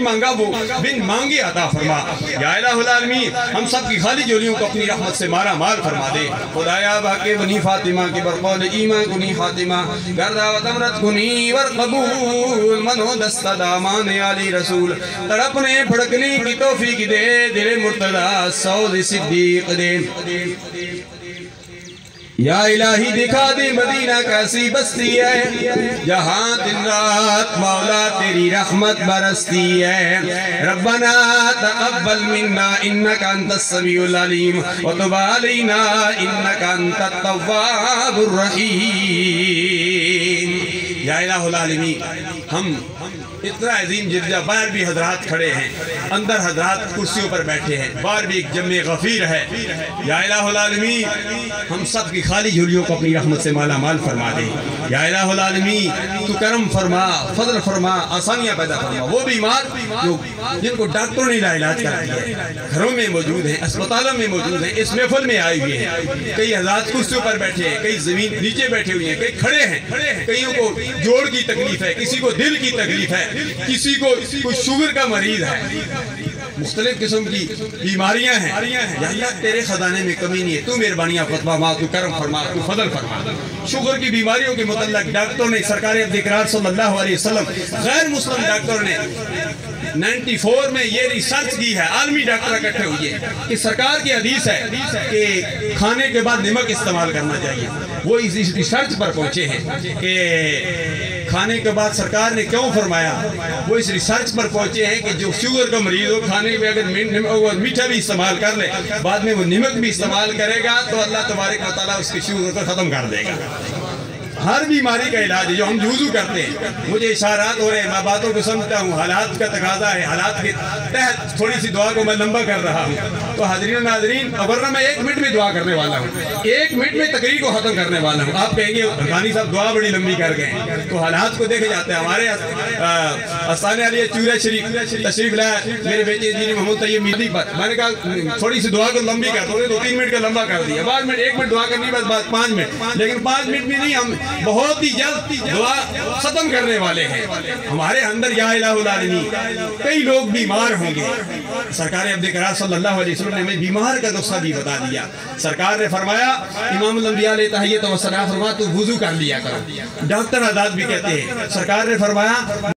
مانگا وہ بن مانگے عطا فرما۔ یا الہ العالمین ہم سب کی خالی جولیوں کو اپنی رحمت سے مارا مال فرما دے۔ خدایا باقی بنی فاطمہ کی برقول ایمان کنی خاتمہ، گردہ و تمرت کنی ورقبول، منو دست دامان علی رسول، تڑپنے پھڑکنے کی توفیق دے، دل مرتضی سعود صدیق دے۔ یا الہی دکھا دے مدینہ کیسی بستی ہے، جہاں دن رات مولا تیری رحمت برستی ہے۔ ربنا تقبل منا انکا انت السمیع العلیم وتب علینا انکا انت التواب الرحیم۔ یا الہ العالمین ہم اتنا عظیم جرجہ، باہر بھی حضرات کھڑے ہیں، اندر حضرات کرسیوں پر بیٹھے ہیں، باہر بھی ایک جمع غفیر ہے۔ یا الہ العالمین ہم سب کی خالی جھولیوں کو اپنی رحمت سے مالا مال فرما دے۔ یا الہ العالمین تو کرم فرما، فضل فرما، آسانیاں پیدا فرما۔ وہ بیمار جن کو ڈاکٹروں نے علاج کر دیا ہے، گھروں میں موجود ہیں، اسپتالوں میں موجود ہیں، اس محفل میں آئے ہوئے ہیں، کئی حضرات کرسیوں پر بیٹھے ہیں، کئی زمین نیچے بیٹھے ہوئے ہیں، کئی کھڑے ہیں، کئیوں کو جوڑ کی تکلیف ہے، کسی کو دل کی تکلیف ہے، کسی کو کوئی شوگر کا مریض ہے، مختلف قسم کی بیماریاں ہیں۔ یا اللہ تیرے خزانے میں کمی نہیں ہے، تو مہربانیاں فرما، تو کرم فرما، تو فضل فرما۔ شوگر کی بیماریوں کے متعلق ڈاکٹروں نے، سرکار عبد اقرار صلی اللہ علیہ وسلم، غیر مسلم ڈاکٹروں نے 94 میں یہ ریسرچ کی ہے، عالمی ڈاکٹر اکٹھے ہوئے ہیں کہ سرکار کی حدیث ہے کہ کھانے کے بعد نمک استعمال کرنا چاہیے۔ وہ اس ریسرچ پر پہنچے ہیں کہ کھانے کے بعد سرکار نے کیوں فرمایا، وہ اس ریسرچ پر پہنچے ہیں کہ جو شوگر کا مریض ہو، کھانے میں اگر میٹھا بھی استعمال کر لے، بعد میں وہ نمک بھی استعمال کرے گا تو اللہ تبارک و تعالیٰ اس کی شوگر کو ختم کر دے گا۔ ہر بیماری کا علاج ہے جو ہم وضو کرتے ہیں، مجھے اشارات ہو رہے ہیں، میں باتوں کو سمجھتا ہوں، حالات کا تقاضا ہے، حالات کے تحت تھوڑی سی دعا کو میں لمبا کر رہا ہوں۔ تو حاضرین و ناظرین، ورنہ میں 1 منٹ میں دعا کرنے والا ہوں، 1 منٹ میں تقریر کو ختم کرنے والا ہوں۔ آپ کہیں گے حقانی صاحب دعا بڑی لمبی کر گئے ہیں، تو حالات کو دیکھے جاتے ہیں۔ ہمارے آستانہ علیہ چورہ شریف تشریف لائے میرے بیٹے انجینئر محمد طیب میردی پر، میں نے کہا تھوڑی سی دعا کو لمبی کر دو، 2-3 منٹ کا لمبا کر دیا، بعد میں 1 منٹ دعا کرنی، بس 5 منٹ، لیکن 5 منٹ بھی نہیں، ہم بہت ہی جلد دعا ختم کرنے والے ہیں۔ ہمارے اندر یا الہ العالمین کئی لوگ بیمار ہوں گے، سرکار عبد اقرار صلی اللہ علیہ وسلم نے ہمیں بیمار کا نسخہ بھی بتا دیا۔ سرکار نے فرمایا امام الانبیاء علیہ تحیت و ثنا فرما تو وضو کر لیا کرو، ڈاکٹر حضرات بھی کہتے ہیں، سرکار نے فرمایا